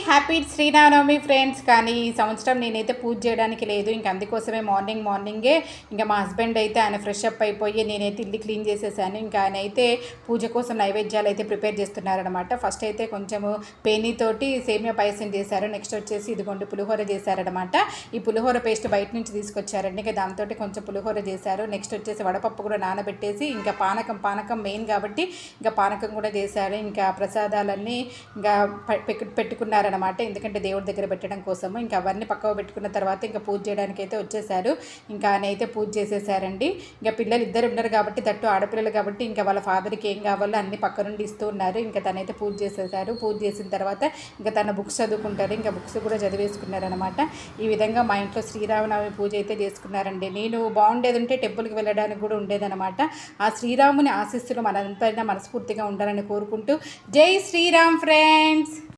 Happy Sri Rama Navami friends. కానీ ఈ సంవత్సరం నేనైతే పూజ చేయడానికి లేదు. ఇంక అందుకోసమే మార్నింగే ఇంకా మా హస్బెండ్ అయితే ఆయన ఫ్రెష్ అప్ అయిపోయి నేనైతే ఇల్లు క్లీన్ చేసేసాను. ఇంకా ఆయన అయితే పూజ కోసం నైవేద్యాలు అయితే ప్రిపేర్ చేస్తున్నారనమాట. ఫస్ట్ అయితే కొంచెము పేనీతోటి సేమియా పాయసం చేశారు. నెక్స్ట్ వచ్చేసి ఇదిగోండి పులిహోర చేశారనమాట. ఈ పులిహోర పేస్ట్ బయట నుంచి తీసుకొచ్చారండి. ఇంకా దాంతో కొంచెం పులిహోర చేశారు. నెక్స్ట్ వచ్చేసి వడపప్పు కూడా నానబెట్టేసి ఇంకా పానకం మెయిన్ కాబట్టి ఇంకా పానకం కూడా చేశారు. ఇంకా ప్రసాదాలన్నీ ఇంకా పెట్టుకున్నారనమాట. ఎందుకంటే దేవుడి దగ్గర పెట్టడం కోసము. ఇంకా అవన్నీ పక్కకు పెట్టుకున్న తర్వాత ఇంకా పూజ చేయడానికి అయితే వచ్చేసారు. ఇంకా ఆయన అయితే పూజ చేసేసారండి. ఇంకా పిల్లలు ఇద్దరు ఉన్నారు కాబట్టి, తట్టు ఆడపిల్లలు కాబట్టి ఇంకా వాళ్ళ ఫాదర్కి ఏం కావాలో అన్ని పక్క నుండి ఇస్తూ ఉన్నారు. ఇంకా తనైతే పూజ చేసేసారు. పూజ చేసిన తర్వాత ఇంకా తన బుక్స్ చదువుకుంటారు. ఇంకా బుక్స్ కూడా చదివేసుకున్నారనమాట. ఈ విధంగా మా ఇంట్లో శ్రీరామనవమి పూజ అయితే చేసుకున్నారండి. నేను బాగుండేది ఉంటే టెంపుల్కి వెళ్ళడానికి కూడా ఉండేదనమాట. ఆ శ్రీరాముని ఆశీస్సులు మనంతైనా మనస్ఫూర్తిగా ఉండాలని కోరుకుంటూ జై శ్రీరామ్ ఫ్రెండ్స్.